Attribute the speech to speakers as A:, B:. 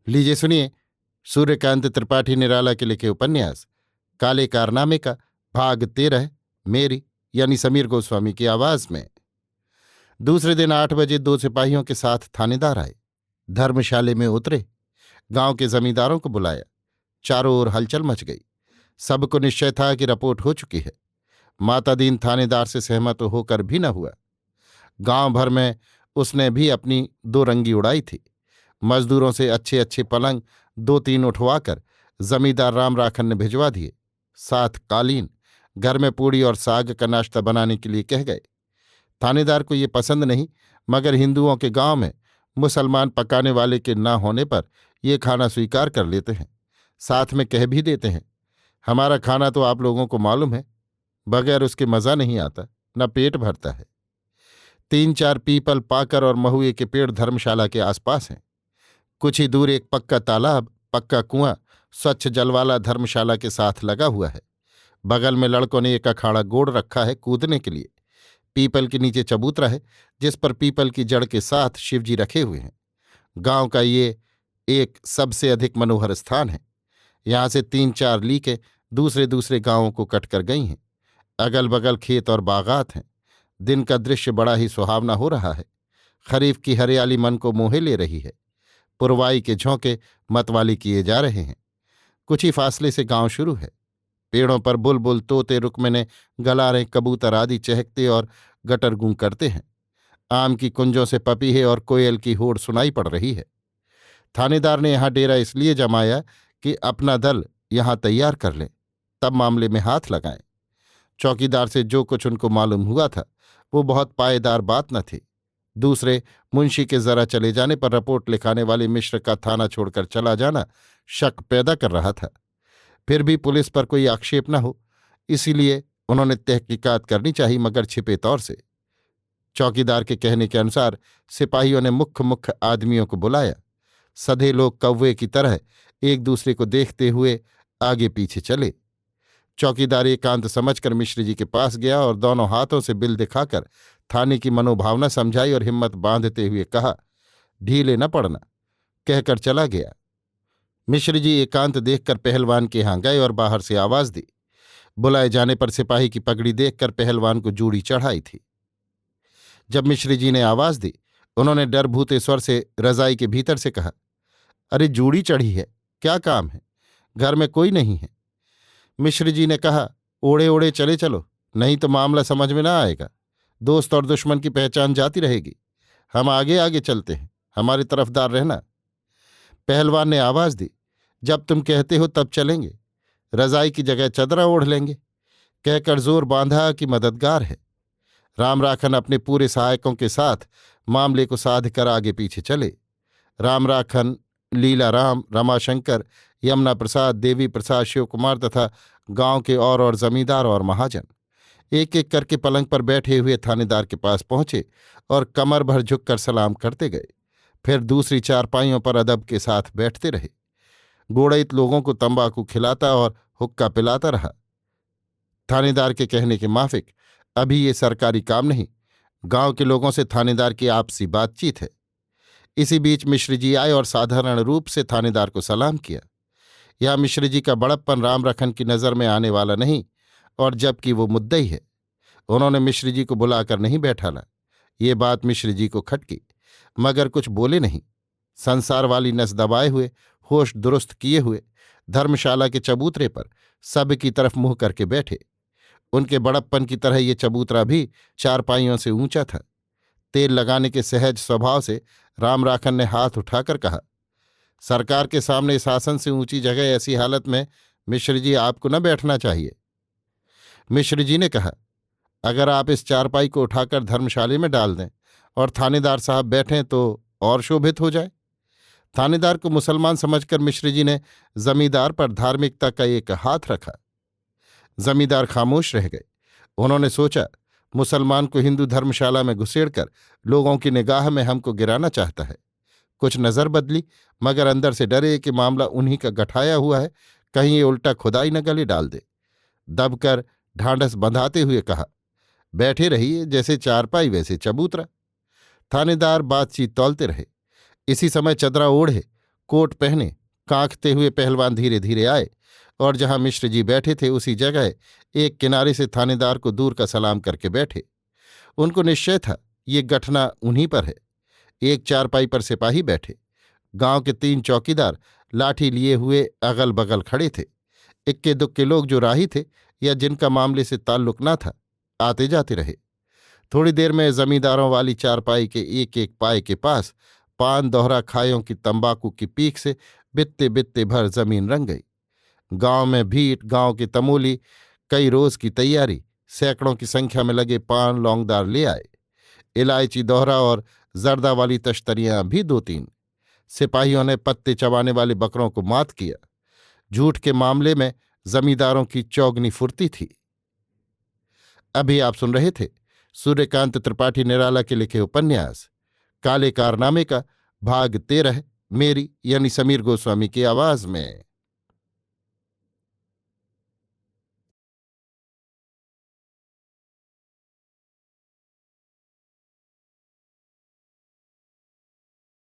A: लीजिए सुनिए सूर्यकांत त्रिपाठी निराला के लिखे उपन्यास काले कारनामे का भाग 13 मेरी यानी समीर गोस्वामी की आवाज में। दूसरे दिन 8 बजे 2 सिपाहियों के साथ थानेदार आए। धर्मशाले में उतरे। गांव के जमींदारों को बुलाया। चारों ओर हलचल मच गई। सबको निश्चय था कि रिपोर्ट हो चुकी है। मातादीन थानेदार से सहमत होकर भी न हुआ। गांव भर में उसने भी अपनी दो रंगी उड़ाई थी। मजदूरों से अच्छे अच्छे पलंग 2-3 उठवाकर जमींदार राम राखन ने भिजवा दिए। साथ कालीन, घर में पूड़ी और साग का नाश्ता बनाने के लिए कह गए। थानेदार को ये पसंद नहीं, मगर हिंदुओं के गांव में मुसलमान पकाने वाले के न होने पर ये खाना स्वीकार कर लेते हैं। साथ में कह भी देते हैं, हमारा खाना तो आप लोगों को मालूम है, बगैर उसके मज़ा नहीं आता, न पेट भरता है। 3-4 पीपल, पाकर और महुए के पेड़ धर्मशाला के आसपास हैं। कुछ ही दूर एक पक्का तालाब, पक्का कुआं, स्वच्छ जल वाला धर्मशाला के साथ लगा हुआ है। बगल में लड़कों ने एक अखाड़ा गोड़ रखा है कूदने के लिए। पीपल के नीचे चबूतरा है, जिस पर पीपल की जड़ के साथ शिवजी रखे हुए हैं। गांव का ये एक सबसे अधिक मनोहर स्थान है। यहाँ से 3-4 लीकें दूसरे दूसरे गांवों को कटकर गई हैं। अगल बगल खेत और बागात हैं। दिन का दृश्य बड़ा ही सुहावना हो रहा है। खरीफ की हरियाली मन को मोहे ले रही है। पुरवाई के झोंके मतवाली किए जा रहे हैं। कुछ ही फासले से गांव शुरू है। पेड़ों पर बुलबुल, तोते, रुकमने, गलारें, कबूतर आदि चहकते और गटरगूं करते हैं। आम की कुंजों से पपीहे और कोयल की होड़ सुनाई पड़ रही है। थानेदार ने यहां डेरा इसलिए जमाया कि अपना दल यहां तैयार कर लें, तब मामले में हाथ लगाएं। चौकीदार से जो कुछ उनको मालूम हुआ था वो बहुत पायेदार बात न थी। दूसरे मुंशी के जरा चले जाने पर रिपोर्ट लिखाने वाले मिश्र का थाना छोड़कर चला जाना शक पैदा कर रहा था। फिर भी पुलिस पर कोई आक्षेप न हो, इसीलिए उन्होंने तहकीकात करनी चाहिए, मगर छिपे तौर से। चौकीदार के कहने के अनुसार सिपाहियों ने मुख्य मुख्य आदमियों को बुलाया। सधे लोग कौवे की तरह एक दूसरे को देखते हुए आगे पीछे चले। चौकीदार एकांत समझकर मिश्र जी के पास गया और दोनों हाथों से बिल दिखाकर थाने की मनोभावना समझाई और हिम्मत बांधते हुए कहा, ढीले न पड़ना, कहकर चला गया। मिश्र जी एकांत देखकर पहलवान के यहाँ गए और बाहर से आवाज दी। बुलाए जाने पर सिपाही की पगड़ी देखकर पहलवान को जूड़ी चढ़ाई थी। जब मिश्र जी ने आवाज दी, उन्होंने डर भूते स्वर से रजाई के भीतर से कहा, अरे जूड़ी चढ़ी है, क्या काम है? घर में कोई नहीं है। मिश्र जी ने कहा, ओढ़े ओढ़े चले चलो, नहीं तो मामला समझ में ना आएगा। दोस्त और दुश्मन की पहचान जाती रहेगी। हम आगे आगे चलते हैं, हमारी तरफदार रहना। पहलवान ने आवाज दी, जब तुम कहते हो तब चलेंगे, रजाई की जगह चदरा ओढ़ लेंगे, कहकर जोर बांधा कि मददगार है। राम राखन अपने पूरे सहायकों के साथ मामले को साध कर आगे पीछे चले। राम राखन, लीलाराम, रमाशंकर, यमुना प्रसाद, देवी प्रसाद, शिव कुमार तथा गांव के और जमींदार और महाजन एक एक करके पलंग पर बैठे हुए थानेदार के पास पहुंचे और कमर भर झुककर सलाम करते गए। फिर दूसरी चारपाइयों पर अदब के साथ बैठते रहे। गोड़ित लोगों को तंबाकू खिलाता और हुक्का पिलाता रहा। थानेदार के कहने के माफिक अभी ये सरकारी काम नहीं, गांव के लोगों से थानेदार की आपसी बातचीत है। इसी बीच मिश्र जी आए और साधारण रूप से थानेदार को सलाम किया। यह मिश्र जी का बड़प्पन राम रखन की नज़र में आने वाला नहीं, और जबकि वो मुद्दई है। उन्होंने मिश्र जी को बुलाकर नहीं बैठाला। ये बात मिश्र जी को खटकी, मगर कुछ बोले नहीं। संसार वाली नस दबाए हुए, होश दुरुस्त किए हुए धर्मशाला के चबूतरे पर सब की तरफ मुंह करके बैठे। उनके बड़प्पन की तरह ये चबूतरा भी चारपाइयों से ऊंचा था। तेल लगाने के सहज स्वभाव से राम राखन ने हाथ उठाकर कहा, सरकार के सामने शासन से ऊंची जगह ऐसी हालत में मिश्र जी आपको न बैठना चाहिए। मिश्र जी ने कहा, अगर आप इस चारपाई को उठाकर धर्मशाले में डाल दें और थानेदार साहब बैठें तो और शोभित हो जाए। थानेदार को मुसलमान समझकर मिश्र जी ने जमींदार पर धार्मिकता का एक हाथ रखा। जमींदार खामोश रह गए। उन्होंने सोचा, मुसलमान को हिंदू धर्मशाला में घुसेड़कर लोगों की निगाह में हमको गिराना चाहता है। कुछ नजर बदली, मगर अंदर से डरे कि मामला उन्हीं का गठाया हुआ है, कहीं ये उल्टा खुदाई न गले डाल दे। दबकर ढांढस बंधाते हुए कहा, बैठे रहिए, जैसे चारपाई वैसे चबूतरा। थानेदार बातचीत तौलते रहे। इसी समय चदरा ओढ़े कोट पहने कांखते हुए पहलवान धीरे धीरे आए और जहां मिश्र जी बैठे थे उसी जगह एक किनारे से थानेदार को दूर का सलाम करके बैठे। उनको निश्चय था ये गठना उन्हीं पर है। एक चारपाई पर सिपाही बैठे। गांव के 3 चौकीदार लाठी लिए हुए अगल बगल खड़े थे। इक्के दुक्के लोग जो राही थे या जिनका मामले से ताल्लुक न था आते जाते रहे। थोड़ी देर में जमींदारों वाली चारपाई के एक एक पाए के पास पान दोहरा खायों की तंबाकू की पीक से बित्ते बित्ते भर जमीन रंग गई। गांव में भीट, गांव के तमूली कई रोज की तैयारी, सैकड़ों की संख्या में लगे पान लौंगदार ले आए। इलायची दोहरा और जर्दा वाली तश्तरियां भी 2-3। सिपाहियों ने पत्ते चबाने वाले बकरों को मात किया। झूठ के मामले में जमींदारों की चौगनी फुर्ती थी। अभी आप सुन रहे थे सूर्यकांत त्रिपाठी निराला के लिखे उपन्यास काले कारनामे का भाग 13, मेरी यानी समीर गोस्वामी की आवाज में।